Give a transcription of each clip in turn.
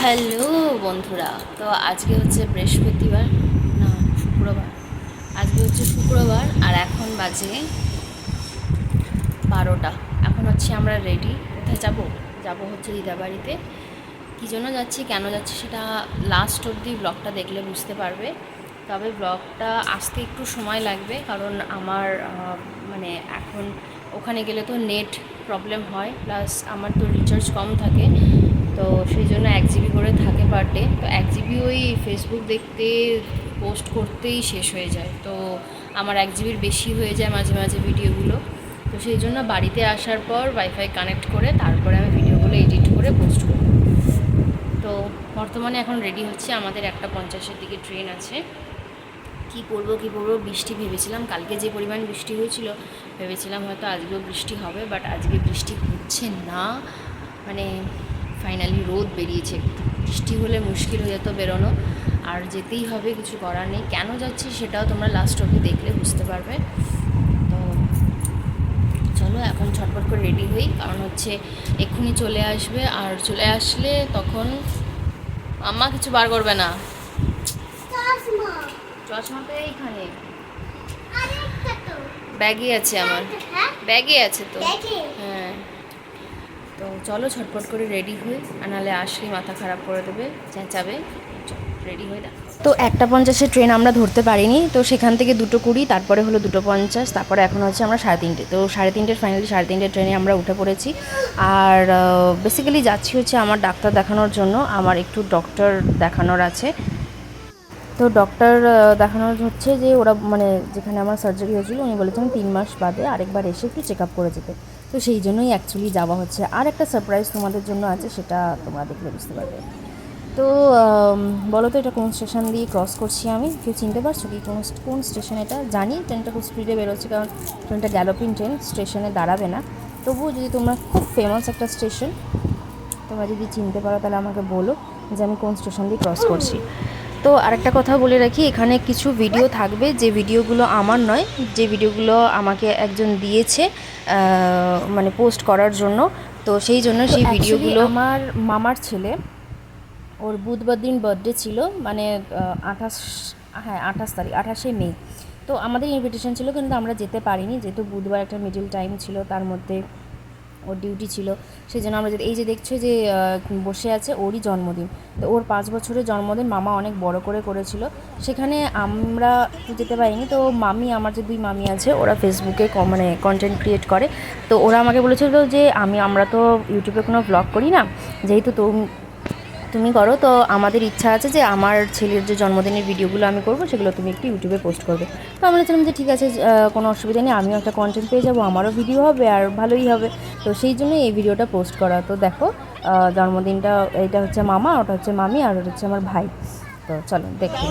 Hello বন্ধুরা, তো আজকে হচ্ছে বৃহস্পতিবার না শুক্রবার। আজকে হচ্ছে শুক্রবার আর এখন বাজে 12টা। এখন হচ্ছে আমরা রেডি। কোথায় যাব হচ্ছে দিদাবাড়িতে। কী জন্য যাচ্ছি, কেন যাচ্ছি সেটা লাস্ট অবধি ব্লগটা দেখলে বুঝতে পারবে। তবে ব্লগটা আসতে একটু সময় লাগবে, কারণ আমার মানে এখন ওখানে গেলে তো নেট প্রবলেম হয়, প্লাস আমার তো রিচার্জ কম থাকে। তো সেই জন্য 1 GB করে থাকে পার ডে। তো 1 GB ওই ফেসবুক দেখতে পোস্ট করতেই শেষ হয়ে যায়। তো আমার 1 GB বেশি হয়ে যায় মাঝে মাঝে ভিডিওগুলো। তো সেই জন্য বাড়িতে আসার পর ওয়াইফাই কানেক্ট করে তারপরে আমি ভিডিওগুলো এডিট করে পোস্ট করি। তো বর্তমানে এখন রেডি হচ্ছে, আমাদের 1:50-এর দিকে ট্রেন আছে। কী করবো বৃষ্টি ভেবেছিলাম, কালকে যে পরিমাণ বৃষ্টি হয়েছিল ভেবেছিলাম হয়তো আজকেও বৃষ্টি হবে, বাট আজকে বৃষ্টি হচ্ছে না। মানে ফাইনালি রোদ বেরিয়েছে। বৃষ্টি হলে মুশকিল হয়ে যেত বেরোনো, আর যেতেই হবে, কিছু করার নেই। কেন যাচ্ছি সেটাও তোমরা লাস্ট অবধি দেখলে বুঝতে পারবে। তো চলো এখন ছটপট করে রেডি হই, কারণ হচ্ছে এক্ষুনি চলে আসবে, আর চলে আসলে তখন আম্মা কিছু বার করবে না। চশমা তো এইখানে ব্যাগে আছে, আমার ব্যাগে আছে তো। হ্যাঁ, তো চলো ছটপট করে রেডি হই, আর নাহলে আসলে মাথা খারাপ করে দেবে, চেঁচাবে। রেডি হয়ে দেখ। তো 1:50-এর ট্রেন আমরা ধরতে পারিনি, তো সেখান থেকে 2:20, তারপরে হলো 2:50, তারপরে এখন হচ্ছে আমরা 3:30। তো 3:30 ফাইনালি 3:30 ট্রেনে আমরা উঠে পড়েছি। আর বেসিক্যালি যাচ্ছি হচ্ছে আমার ডাক্তার দেখানোর জন্য, আমার একটু ডক্টর দেখানোর আছে। তো ডক্টর দেখানোর হচ্ছে যে ওরা মানে যেখানে আমার সার্জারি হয়েছিল উনি বলেছেন 3 মাস বাদে আরেকবার এসে একটু চেক আপ করে যেতে। তো সেই জন্যই অ্যাকচুয়ালি যাওয়া হচ্ছে। আর একটা সারপ্রাইজ তোমাদের জন্য আছে, সেটা তোমরা দেখলে বুঝতে পারবে। তো বলো তো এটা কোন স্টেশন দিয়ে ক্রস করছি আমি? কেউ চিনতে পারছো কি কোন স্টেশন এটা? জানি ট্রেনটা খুব স্পিডে বেরোচ্ছে, কারণ ট্রেনটা গ্যালোপিং ট্রেন, স্টেশনে দাঁড়াবে না। তবুও যদি তোমরা খুব ফেমাস একটা স্টেশন তোমরা যদি চিনতে পারো তাহলে আমাকে বলো যে আমি কোন স্টেশন দিয়ে ক্রস করছি। তো আরেকটা কথা বলে রাখি, এখানে কিছু ভিডিও থাকবে যে ভিডিওগুলো আমার নয়, যে ভিডিওগুলো আমাকে একজন দিয়েছে মানে পোস্ট করার জন্য। তো সেই জন্য সেই ভিডিওগুলো আমার মামার ছেলে, ওর বুধবার দিন বার্থডে ছিল, মানে 28 তারিখ, 28শে মে। তো আমাদের ইনভিটেশন ছিল, কিন্তু আমরা যেতে পারিনি, যেহেতু বুধবার একটা মিডল টাইম ছিল, তার মধ্যে ওর ডিউটি ছিল। সেই জন্য আমরা এই যে দেখছো যে বসে আছে, ওরই জন্মদিন। তো ওর 5 বছরের জন্মদিন মামা অনেক বড় করে করেছিল, সেখানে আমরা যেতে পারিনি। তো মামি, আমার যে 2 মামি আছে, ওরা ফেসবুকে মানে কন্টেন্ট ক্রিয়েট করে। তো ওরা আমাকে বলেছিল যে আমরা তো ইউটিউবে কোনো ব্লগ করি না, যেহেতু তুমি করো, তো আমাদের ইচ্ছা আছে যে আমার ছেলের যে জন্মদিনের ভিডিওগুলো আমি করবো সেগুলো তুমি একটু ইউটিউবে পোস্ট করবে। তো আমরা বলেছিলাম যে ঠিক আছে, কোনো অসুবিধা নেই, আমিও একটা কন্টেন্ট পেয়ে যাবো, আমারও ভিডিও হবে আর ভালোই হবে। তো সেই জন্যই এই ভিডিওটা পোস্ট করা। তো দেখো জন্মদিনটা, এইটা হচ্ছে মামা, ওটা হচ্ছে মামি, আর ওটা হচ্ছে আমার ভাই। তো চলো দেখি।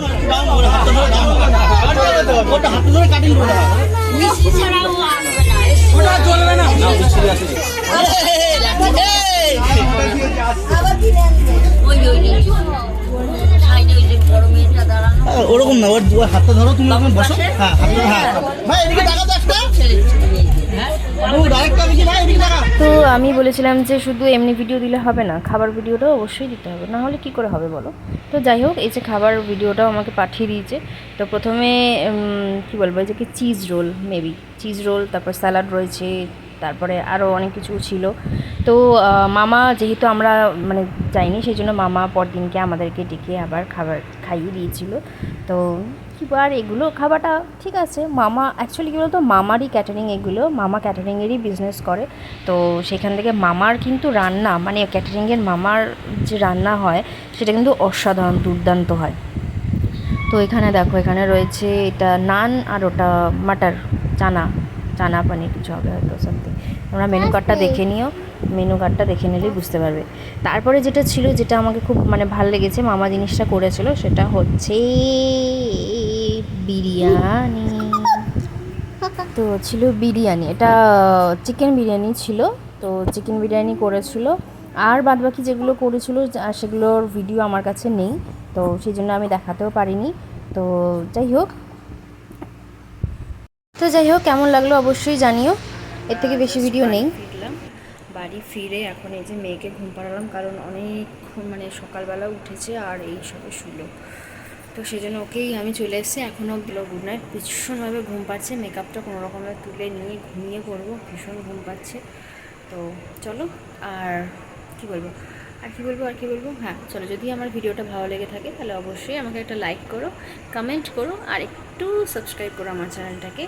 ওরকম না, ওর হাতটা ধরো, তুমি ওরকম বসো। হ্যাঁ, ভাই এদিকে টাকা তো একটা। তো আমি বলেছিলাম যে শুধু এমনি ভিডিও দিলে হবে না, খাবার ভিডিওটাও অবশ্যই দিতে হবে, না হলে কী করে হবে বলো। তো যাই হোক, এই যে খাবার ভিডিওটাও আমাকে পাঠিয়ে দিয়েছে। তো প্রথমে কী বলবো, এই যে কি cheese role, maybe cheese role, তারপর স্যালাড রয়েছে, তারপরে আরও অনেক কিছু ছিল। তো মামা যেহেতু আমরা মানে যাইনি, সেই জন্য মামা পরদিনকে আমাদেরকে ডেকে আবার খাবার খাইয়ে দিয়েছিল। তো আর এগুলো খাবারটা ঠিক আছে। মামা অ্যাকচুয়ালি কী বলতো, মামারই ক্যাটারিং, এগুলো মামা ক্যাটারিংয়েরই বিজনেস করে। তো সেখান থেকে মামার কিন্তু রান্না, মানে ক্যাটারিংয়ের মামার যে রান্না হয় সেটা কিন্তু অসাধারণ, দুর্দান্ত হয়। তো এখানে দেখো, এখানে রয়েছে এটা নান, আর ওটা মাটার চানা পানির কিছু হবে হয়তো সামথিং। তোমরা মেনু কার্ডটা দেখে নিও, মেনু কার্ডটা দেখে নিলেই বুঝতে পারবে। তারপরে যেটা ছিল, যেটা আমাকে খুব মানে ভাল লেগেছে, মামা জিনিসটা করেছিল, সেটা হচ্ছে বিরিয়ানি। তো ছিল বিরিয়ানি, এটা চিকেন বিরিয়ানি ছিল। তো চিকেন বিরিয়ানি করেছিল, আর বাদবাকি যেগুলো করেছিল সেগুলোর ভিডিও আমার কাছে নেই, তো সেই জন্য আমি দেখাতেও পারিনি। তো যাই হোক কেমন লাগলো অবশ্যই জানিও। এর থেকে বেশি ভিডিও নেই। ফিরলাম বাড়ি ফিরে এখন এই যে মেয়েকে ঘুম পাড়ালাম, কারণ অনেক মানে সকালবেলা উঠেছে আর এই সবে শুলো, তো সেই জন্য ওকেই আমি চলে এসেছি। এখনও দিল গুড নাইট। ভীষণভাবে ঘুম পাচ্ছে, মেকআপটা কোনো রকমে তুলে নিয়ে ঘুমিয়ে পড়বো, ভীষণ ঘুম পাচ্ছে। তো চলো, আর কি বলবো হ্যাঁ চলো, যদি আমার ভিডিওটা ভালো লেগে থাকে তাহলে অবশ্যই আমাকে একটা লাইক করো, কমেন্ট করো, আর একটু সাবস্ক্রাইব করো আমার চ্যানেলটাকে।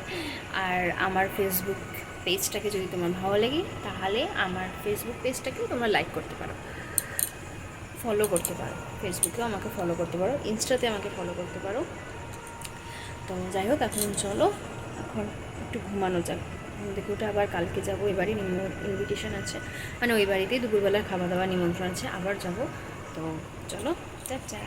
আর আমার ফেসবুক পেজটাকে যদি তোমার ভালো লাগে তাহলে আমার ফেসবুক পেজটাকেও তোমরা লাইক করতে পারো, ফলো করতে পারো, ফেসবুকেও আমাকে ফলো করতে পারো, ইনস্টাতে আমাকে ফলো করতে পারো। তো যাই হোক, এখন চলো, এখন একটু ঘুমানো যাক। দেখে ওটা আবার কালকে যাবো, এবারই ইনভিটেশন আছে, মানে ওই বাড়িতেই দুপুরবেলার খাওয়া দাওয়া নিমন্ত্রণ আছে, আবার যাব। তো চলো, টাটা।